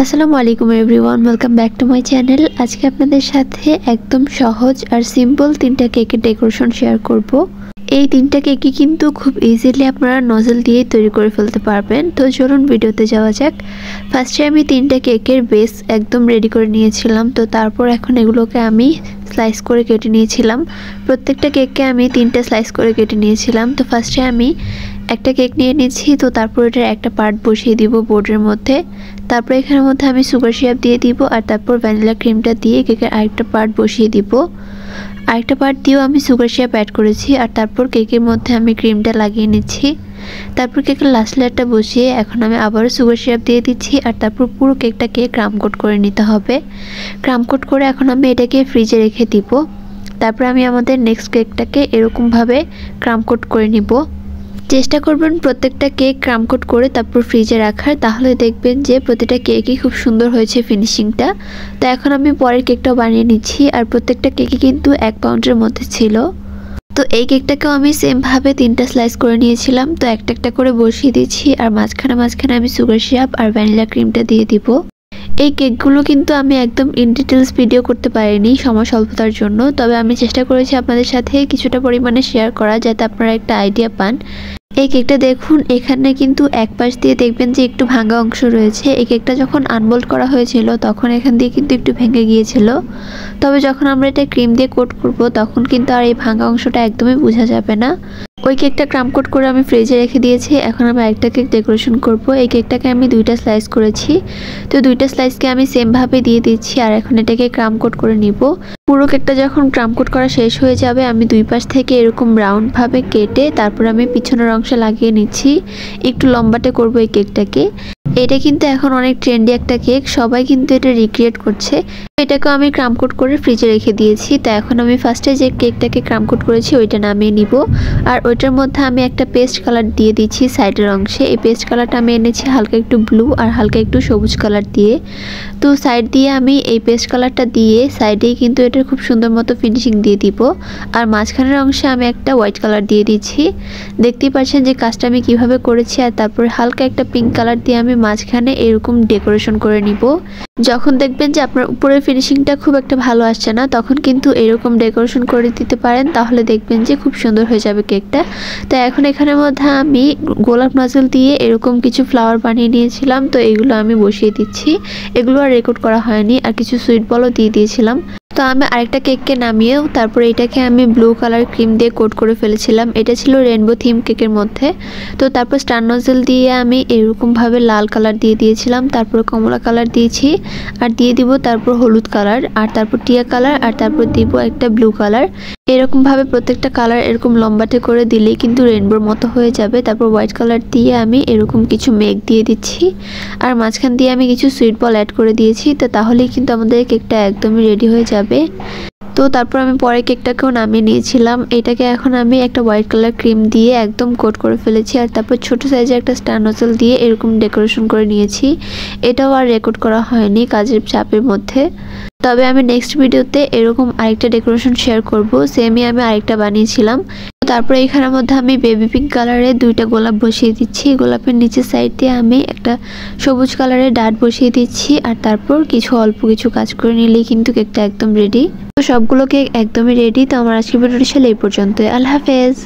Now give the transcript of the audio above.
আসসালামু আলাইকুম everyone, welcome back to my channel. আজকে আপনাদের সাথে একদম সহজ আর সিম্পল তিনটা কেকের ডেকোরেশন শেয়ার করব। এই তিনটা কেকই কিন্তু খুব ইজিলি আপনারা নজল দিয়ে তৈরি করে ফেলতে পারবেন। তো চলুন ভিডিওতে যাওয়া যাক। ফার্স্টে আমি তিনটা কেকের বেস একদম রেডি করে নিয়েছিলাম। তো তারপর এখন এগুলোকে আমি স্লাইস করে কেটে নিয়েছিলাম। প্রত্যেকটা কেককে আমি তিনটা স্লাইস করে কেটে নিয়েছিলাম। তো ফার্স্টে আমি একটা কেক নিয়ে নিচ্ছি। তো তারপর এটার একটা পার্ট বসিয়ে দিব বোর্ডের মধ্যে। তারপর এখানের মধ্যে আমি সুগার সিরাপ দিয়ে দিব আর তারপর ভ্যানিলা ক্রিমটা দিয়ে কেকের আরেকটা পার্ট বসিয়ে দিব। আরেকটা পার্ট দিয়েও আমি সুগার সিরাপ অ্যাড করেছি আর তারপর কেকের মধ্যে আমি ক্রিমটা লাগিয়ে নিচ্ছি। তারপর কেকের লাস্ট লেয়ারটা বসিয়ে এখন আমি আবারও সুগার সিরাপ দিয়ে দিচ্ছি আর তারপর পুরো কেকটাকে ক্রাম কোট করে নিতে হবে। ক্রাম কোট করে এখন আমি এটাকে ফ্রিজে রেখে দিব। তারপর আমি আমাদের নেক্সট কেকটাকে এরকমভাবে ক্রাম কোট করে নিব। চেষ্টা করবেন প্রত্যেকটা কেক ক্রাম কোট করে তারপর ফ্রিজে রাখার, তাহলে দেখবেন যে প্রতিটা কেকই খুব সুন্দর হয়েছে ফিনিশিংটা। তো এখন আমি পরের কেকটাও বানিয়ে নিচ্ছি আর প্রত্যেকটা কেকই কিন্তু 1 পাউন্ডের মধ্যে ছিল। তো এই কেকটাকেও আমি সেমভাবে তিনটা স্লাইস করে নিয়েছিলাম। তো একটা একটা করে বসিয়ে দিচ্ছি আর মাঝখানে আমি সুগার সিরাপ আর ভ্যানিলা ক্রিমটা দিয়ে দিব। এই কেকগুলো কিন্তু আমি একদম ইন ডিটেলস ভিডিও করতে পারিনি সময় স্বল্পতার জন্য, তবে আমি চেষ্টা করেছি আপনাদের সাথে কিছুটা পরিমাণে শেয়ার করা যাতে আপনারা একটা আইডিয়া পান। এই কেকটা দেখুন, এখানে কিন্তু এক পাশ দিয়ে দেখবেন যে একটু ভাঙা অংশ রয়েছে। এই কেকটা যখন আনমোল্ড করা হয়েছিল তখন এখান দিয়ে কিন্তু একটু ভেঙে গিয়েছিল, তবে যখন আমরা এটা ক্রিম দিয়ে কোট করব তখন কিন্তু আর এই ভাঙা অংশটা একদমই বোঝা যাবে না। ওই কেকটা ক্রাম কোট করে আমি ফ্রিজে রেখে দিয়েছি। এখন আমি আরেকটা কেক ডেকোরেশন করব। এই কেকটাকে আমি দুইটা স্লাইস করেছি। তো দুইটা স্লাইসকে আমি সেমভাবে দিয়ে দিচ্ছি আর এখন এটাকে ক্রাম কোট করে নিব। পুরো কেকটা যখন ক্রাম কোট করা শেষ হয়ে যাবে আমি দুই পাশ থেকে এরকম রাউন্ডভাবে কেটে তারপর আমি পিছনের অংশে লাগিয়ে নিচ্ছি। একটু লম্বাটে করব এই কেকটাকে। এটা কিন্তু এখন অনেক ট্রেন্ডি একটা কেক, সবাই কিন্তু এটা রিক্রিয়েট করছে। এটাকেও আমি ক্রাম কোট করে ফ্রিজে রেখে দিয়েছি। তো এখন আমি ফার্স্টে যে কেকটাকে ক্রাম কোট করেছি ওইটা নামিয়ে নিব আর ওইটার মধ্যে আমি একটা পেস্ট কালার দিয়ে দিচ্ছি সাইডের অংশে। এই পেস্ট কালারটা আমি এনেছি হালকা একটু ব্লু আর হালকা একটু সবুজ কালার দিয়ে। তো সাইড দিয়ে আমি এই পেস্ট কালারটা দিয়ে সাইডেই কিন্তু এটার খুব সুন্দর মতো ফিনিশিং দিয়ে দিব আর মাঝখানের অংশে আমি একটা হোয়াইট কালার দিয়ে দিচ্ছি। দেখতেই পাচ্ছেন যে কাজটা আমি কিভাবে করেছি। আর তারপরে হালকা একটা পিঙ্ক কালার দিয়ে আমি মাঝখানে এরকম ডেকোরেশন করে নিব। যখন দেখবেন যে আপনার উপরের ফিনিশিংটা খুব একটা ভালো আসছে না তখন কিন্তু এরকম ডেকোরেশন করে দিতে পারেন, তাহলে দেখবেন যে খুব সুন্দর হয়ে যাবে কেকটা। তো এখন এখানের মধ্যে আমি গোলাপ নজল দিয়ে এরকম কিছু ফ্লাওয়ার বানিয়ে নিয়েছিলাম। তো এগুলো আমি বসিয়ে দিচ্ছি। এগুলো আর রেকর্ড করা হয়নি আর কিছু সুইট বলও দিয়ে দিয়েছিলাম। তো আমি আরেকটা কেককে নামিয়েও তারপরে এটাকে আমি ব্লু কালার ক্রিম দিয়ে কোট করে ফেলেছিলাম। এটা ছিল রেনবো থিম কেকের মধ্যে। তো তারপর স্টার নজল দিয়ে আমি এরকমভাবে লাল কালার দিয়ে দিয়েছিলাম, তারপর কমলা কালার দিয়েছি আর দিয়ে দিব তারপর হলুদ কালার আর তারপর টিয়া কালার আর তারপর দিব একটা ব্লু কালার। এরকমভাবে প্রত্যেকটা কালার এরকম লম্বাটে করে দিলেই কিন্তু রেনবোর মতো হয়ে যাবে। তারপর হোয়াইট কালার দিয়ে আমি এরকম কিছু মেঘ দিয়ে দিচ্ছি আর মাঝখান দিয়ে আমি কিছু সুইট বল অ্যাড করে দিয়েছি। তো তাহলেই কিন্তু আমাদের কেকটা একদমই রেডি হয়ে যাবে। তো তারপর আমি পরে কেকটাকেও নামিয়ে নিয়েছিলাম। এটাকে এখন আমি একটা হোয়াইট কালার ক্রিম দিয়ে একদম কোট করে ফেলেছি আর তারপর ছোট সাইজের একটা স্টার নজল দিয়ে এরকম ডেকোরেশন করে নিয়েছি। এটাও আর রেকর্ড করা হয়নি কাজের চাপের মধ্যে, তবে আমি নেক্সট ভিডিওতে এরকম আরেকটা ডেকোরেশন শেয়ার করব। সেমই আমি আরেকটা বানিয়েছিলাম। তারপরে এখানের মধ্যে আমি বেবি পিঙ্ক কালারের দুইটা গোলাপ বসিয়ে দিচ্ছি। গোলাপের নিচের সাইড দিয়ে আমি একটা সবুজ কালারের ডাট বসিয়ে দিচ্ছি আর তারপর অল্প কিছু কাজ করে নিলেই কিন্তু কেকটা একদম রেডি। তো সবগুলো কেক একদমই রেডি। তো আমার আজকের ভিডিওটি ছিল এই পর্যন্ত। আল্লাহ হাফেজ।